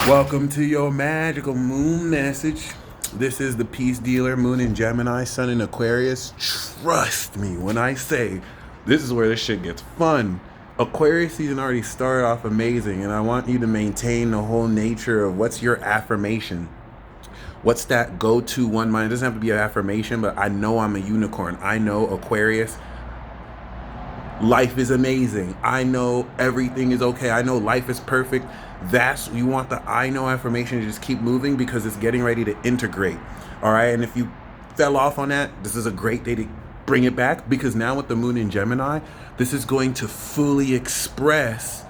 Welcome to your magical moon message. This is the peace dealer, moon in Gemini, sun in Aquarius. Trust me when I say this is where this shit gets fun. Aquarius season already started off amazing, and I want you to maintain the whole nature of what's your affirmation. What's that go-to one mind? It doesn't have to be an affirmation, but I know I'm a unicorn. I know Aquarius. Life is amazing. I know everything is okay. I know life is perfect. You want the I know affirmation to just keep moving because it's getting ready to integrate. All right. And if you fell off on that, this is a great day to bring it back because now with the moon in Gemini, this is going to fully express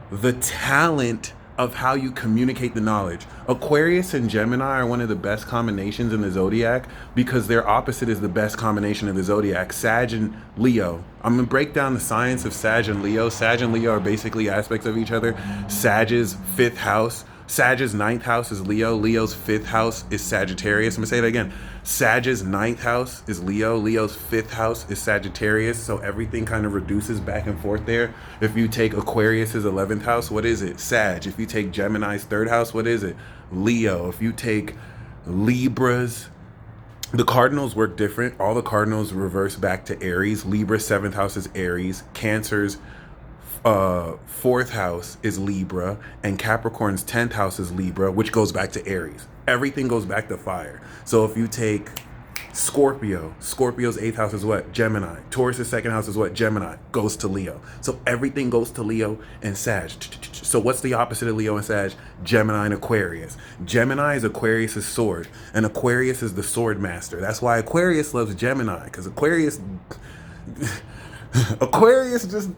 the talent of how you communicate the knowledge. Aquarius and Gemini are one of the best combinations in the zodiac because their opposite is the best combination of the zodiac, Sag and Leo. I'm gonna break down the science of Sag and Leo. Sag and Leo are basically aspects of each other. Sag's fifth house, Sag's ninth house is Leo. Leo's fifth house is Sagittarius. I'm gonna say that again. Sag's ninth house is Leo. Leo's fifth house is Sagittarius. So everything kind of reduces back and forth there. If you take Aquarius's 11th house, what is it? Sag. If you take Gemini's third house, what is it? Leo. If you take Libra's, the cardinals work different. All the cardinals reverse back to Aries. Libra's seventh house is Aries. Cancer's fourth house is Libra, and Capricorn's 10th house is Libra, which goes back to Aries. Everything goes back to fire. So if you take Scorpio's eighth house is what? Gemini. Taurus's second house is what? Gemini. Goes to Leo. So everything goes to Leo and Sag. So what's the opposite of Leo and Sag? Gemini and Aquarius. Gemini is Aquarius's sword, and Aquarius is the sword master. That's why Aquarius loves Gemini, because Aquarius just,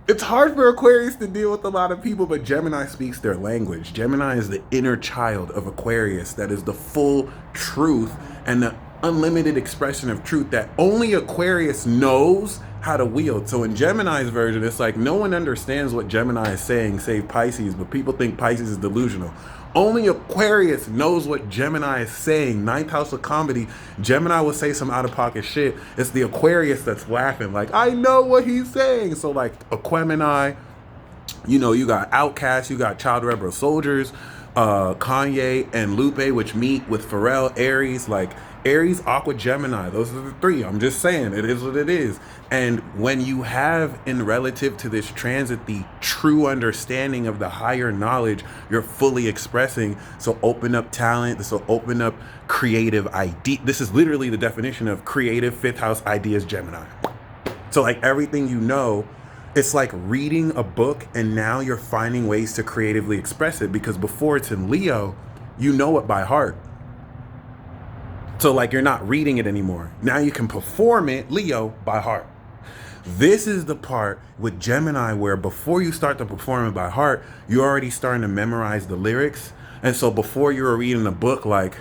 it's hard for Aquarius to deal with a lot of people, but Gemini speaks their language. Gemini is the inner child of Aquarius that is the full truth and the unlimited expression of truth that only Aquarius knows how to wield. So in Gemini's version, it's like no one understands what Gemini is saying, save Pisces, but people think Pisces is delusional. Only Aquarius knows what Gemini is saying. Ninth house of comedy, Gemini will say some out-of-pocket shit. It's the Aquarius that's laughing, like, I know what he's saying. So like Aquemini, you got Outkast, you got Child Rebel Soldiers, Kanye and Lupe, which meet with Pharrell, Aries, like Aries, Aqua, Gemini. Those are the three. I'm just saying, it is what it is. And when you have, in relative to this transit, the true understanding of the higher knowledge, you're fully expressing. So open up talent. This will open up creative idea. This is literally the definition of creative fifth house ideas, Gemini. So like everything it's like reading a book and now you're finding ways to creatively express it, because before it's in Leo, you know it by heart. So like you're not reading it anymore. Now you can perform it, Leo, by heart. This is the part with Gemini where before you start to perform it by heart, you're already starting to memorize the lyrics. And so before you were reading the book, like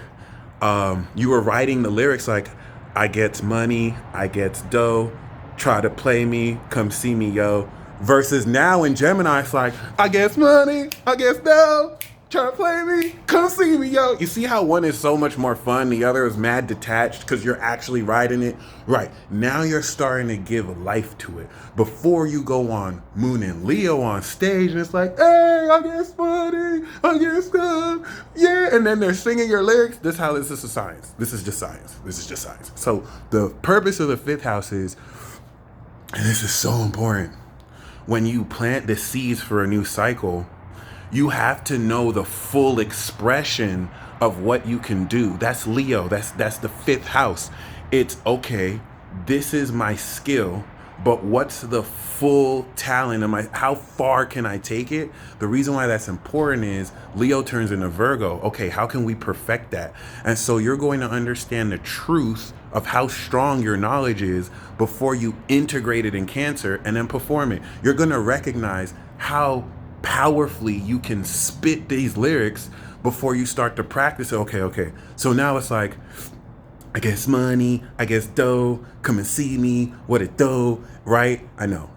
you were writing the lyrics like, I get money, I get dough, try to play me, come see me, yo. Versus now in Gemini, it's like, I guess money, I guess dough, try to play me, come see me, yo. You see how one is so much more fun, the other is mad detached because you're actually writing it? Right, now you're starting to give life to it. Before you go on Moon and Leo on stage and it's like, hey, I guess money, I guess stuff, yeah. And then they're singing your lyrics. This is science. This is just science. This is just science. So the purpose of the fifth house is, and this is so important, when you plant the seeds for a new cycle, you have to know the full expression of what you can do. That's Leo. That's the fifth house. It's okay, this is my skill, but what's the full talent of how far can I take it? The reason why that's important is Leo turns into Virgo. Okay, how can we perfect that? And so you're going to understand the truth of how strong your knowledge is before you integrate it in Cancer and then perform it. You're going to recognize how powerfully you can spit these lyrics before you start to practice it. Okay. So now it's like, I guess money, I guess dough, come and see me, what it do, right? I know.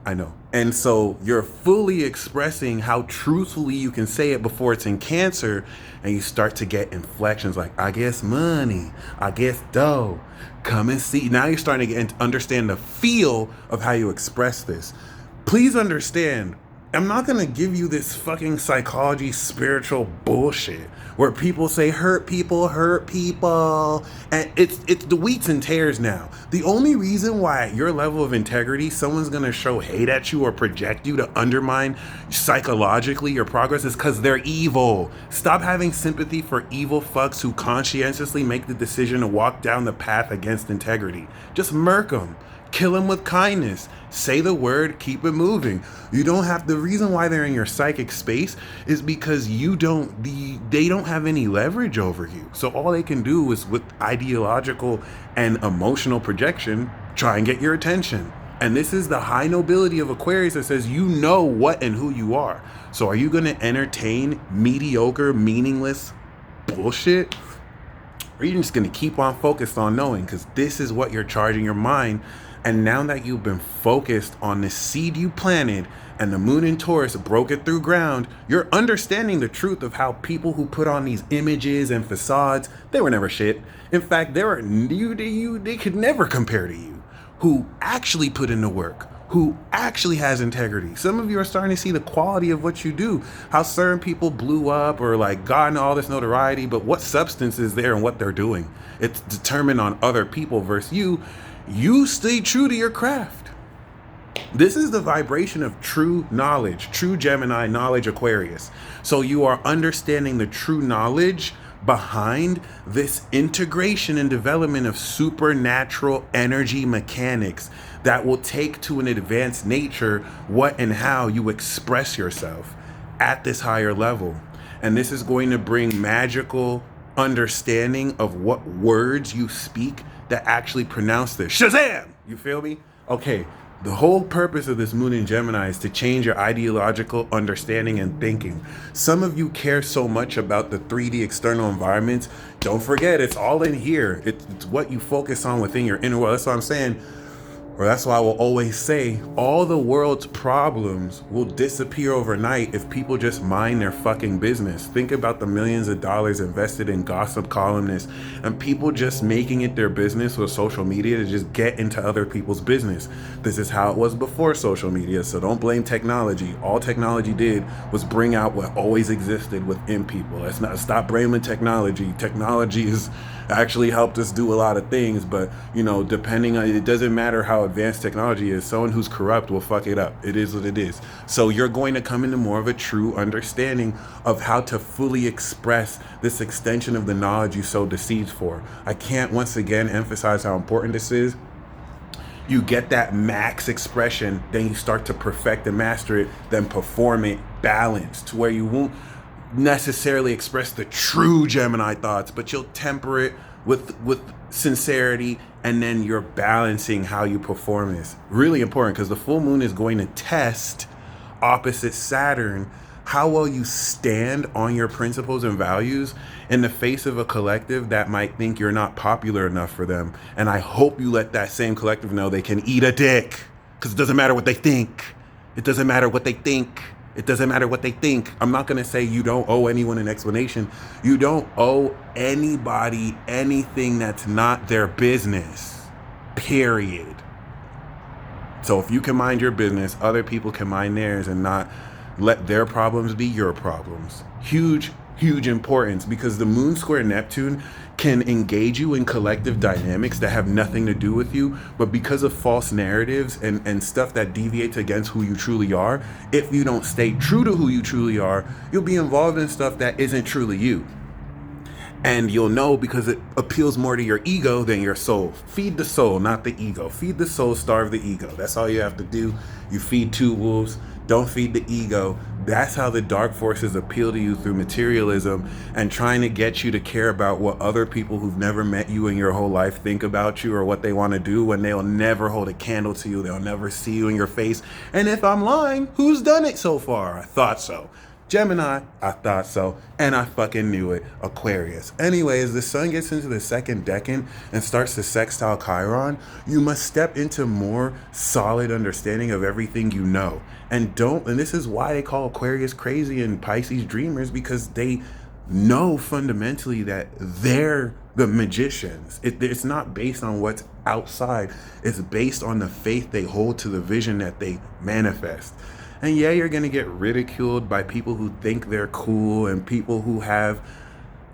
And so you're fully expressing how truthfully you can say it before it's in Cancer, and you start to get inflections like, I guess money, I guess dough, come and see. Now you're starting to understand the feel of how you express this. Please understand, I'm not gonna give you this fucking psychology, spiritual bullshit where people say hurt people, and it's the wheats and tares now. The only reason why at your level of integrity, someone's gonna show hate at you or project you to undermine psychologically your progress is because they're evil. Stop having sympathy for evil fucks who conscientiously make the decision to walk down the path against integrity. Just murk them. Kill them with kindness. Say the word, keep it moving. You don't have, the reason why they're in your psychic space is because they don't have any leverage over you. So all they can do is with ideological and emotional projection, try and get your attention. And this is the high nobility of Aquarius that says you know what and who you are. So are you going to entertain mediocre, meaningless bullshit? Or are you just going to keep on focused on knowing? Because this is what you're charging your mind. And now that you've been focused on the seed you planted and the moon in Taurus broke it through ground, you're understanding the truth of how people who put on these images and facades, they were never shit. In fact, they could never compare to you. Who actually put in the work, who actually has integrity. Some of you are starting to see the quality of what you do, how certain people blew up or like gotten all this notoriety, but what substance is there and what they're doing. It's determined on other people versus you. You stay true to your craft. This is the vibration of true knowledge, true Gemini knowledge Aquarius. So you are understanding the true knowledge behind this integration and development of supernatural energy mechanics that will take to an advanced nature what and how you express yourself at this higher level. And this is going to bring magical understanding of what words you speak that actually pronounce this. Shazam! You feel me? Okay. The whole purpose of this moon in Gemini is to change your ideological understanding and thinking. Some of you care so much about the 3D external environments. Don't forget, it's all in here. It's what you focus on within your inner world. That's what I'm saying. Or that's why I will always say all the world's problems will disappear overnight if people just mind their fucking business. Think about the millions of dollars invested in gossip columnists and people just making it their business with social media to just get into other people's business. This is how it was before social media, so don't blame technology. All technology did was bring out what always existed within people. Let's not stop blaming technology. Technology has actually helped us do a lot of things, but depending on, it doesn't matter how advanced technology is, someone who's corrupt will fuck it up. It is what it is. So you're going to come into more of a true understanding of how to fully express this extension of the knowledge you sowed the seeds for. I can't once again emphasize how important this is. You get that max expression, then you start to perfect and master it, then perform it balanced to where you won't necessarily express the true Gemini thoughts, but you'll temper it with sincerity, and then you're balancing how you perform this. Really important, because the full moon is going to test opposite Saturn how well you stand on your principles and values in the face of a collective that might think you're not popular enough for them. And I hope you let that same collective know they can eat a dick, because it doesn't matter what they think. It doesn't matter what they think. It doesn't matter what they think. I'm not going to say you don't owe anyone an explanation. You don't owe anybody anything that's not their business. Period. So if you can mind your business, other people can mind theirs and not let their problems be your problems. Huge importance, because the moon square Neptune can engage you in collective dynamics that have nothing to do with you, but because of false narratives and stuff that deviates against who you truly are, if you don't stay true to who you truly are, you'll be involved in stuff that isn't truly you. And you'll know because it appeals more to your ego than your soul. Feed the soul, not the ego. Feed the soul, starve the ego. That's all you have to do. You feed two wolves. Don't feed the ego. That's how the dark forces appeal to you, through materialism and trying to get you to care about what other people who've never met you in your whole life think about you or what they want to do, when they'll never hold a candle to you. They'll never see you in your face. And if I'm lying, who's done it so far? I thought so. Gemini, I thought so, and I fucking knew it. Aquarius. Anyways, the sun gets into the second decan and starts to sextile Chiron. You must step into more solid understanding of everything you know. And this is why they call Aquarius crazy and Pisces dreamers, because they know fundamentally that they're the magicians. It's not based on what's outside. It's based on the faith they hold to the vision that they manifest. And yeah, you're going to get ridiculed by people who think they're cool and people who have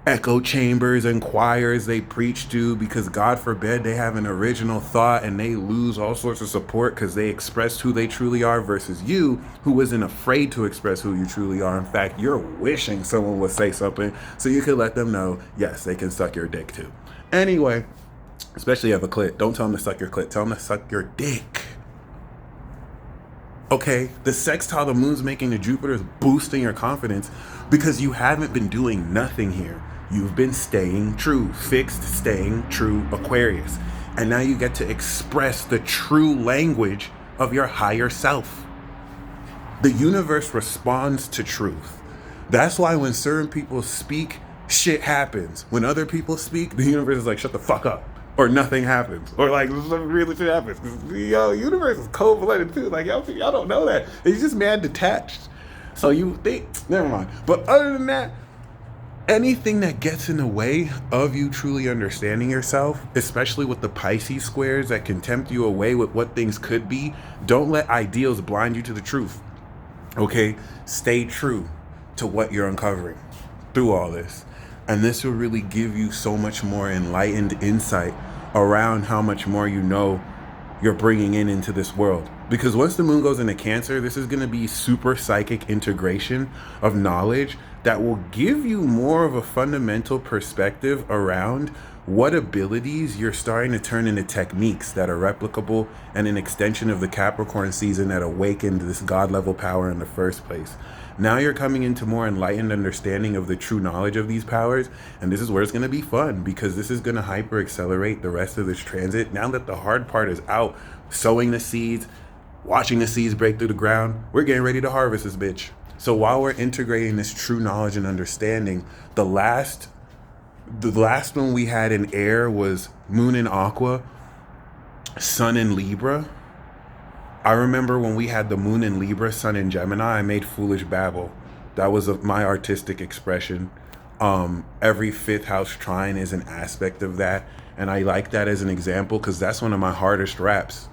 echo chambers and choirs they preach to, because God forbid they have an original thought and they lose all sorts of support because they expressed who they truly are, versus you who isn't afraid to express who you truly are. In fact, you're wishing someone would say something so you could let them know, yes, they can suck your dick too. Anyway, especially if you have a clit, don't tell them to suck your clit, tell them to suck your dick. Okay, the sextile the moon's making to Jupiter is boosting your confidence because you haven't been doing nothing here. You've been staying true, fixed, staying true Aquarius. And now you get to express the true language of your higher self. The universe responds to truth. That's why when certain people speak, shit happens. When other people speak, the universe is like, shut the fuck up. Or nothing happens. Or like, really shit happens. Yo, universe is cold-blooded too. Like, y'all don't know that. It's just mad detached. So you think, never mind. But other than that, anything that gets in the way of you truly understanding yourself, especially with the Pisces squares that can tempt you away with what things could be, don't let ideals blind you to the truth. Okay? Stay true to what you're uncovering through all this. And this will really give you so much more enlightened insight around how much more you know you're bringing into this world. Because once the moon goes into Cancer, this is going to be super psychic integration of knowledge that will give you more of a fundamental perspective around what abilities you're starting to turn into techniques that are replicable and an extension of the Capricorn season that awakened this God level power in the first place. Now you're coming into more enlightened understanding of the true knowledge of these powers, and this is where it's going to be fun, because this is going to hyper accelerate the rest of this transit. Now that the hard part is out, sowing the seeds, watching the seeds break through the ground, we're getting ready to harvest this bitch. So while we're integrating this true knowledge and understanding, the last one we had in air was Moon in Aqua, Sun in Libra. I remember when we had the Moon in Libra, Sun in Gemini, I made Foolish Babble. That was my artistic expression. Every fifth house trine is an aspect of that, and I like that as an example because that's one of my hardest raps.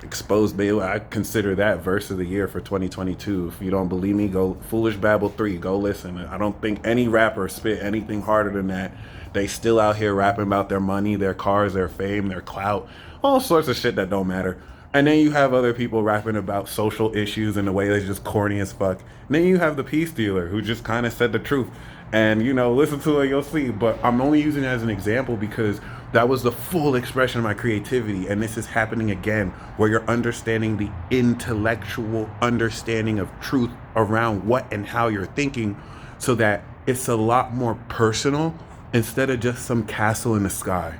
Exposed me. I consider that verse of the year for 2022. If you don't believe me, go Foolish Babble 3. Go listen. I don't think any rapper spit anything harder than that. They still out here rapping about their money, their cars, their fame, their clout, all sorts of shit that don't matter. And then you have other people rapping about social issues in a way that's just corny as fuck. And then you have the peace dealer who just kind of said the truth. And, you know, listen to it, you'll see. But I'm only using it as an example because that was the full expression of my creativity. And this is happening again, where you're understanding the intellectual understanding of truth around what and how you're thinking, so that it's a lot more personal instead of just some castle in the sky.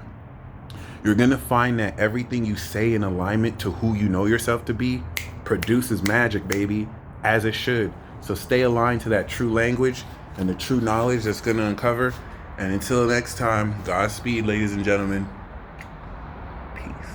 You're going to find that everything you say in alignment to who you know yourself to be produces magic, baby, as it should. So stay aligned to that true language and the true knowledge that's going to uncover. And until next time, Godspeed, ladies and gentlemen.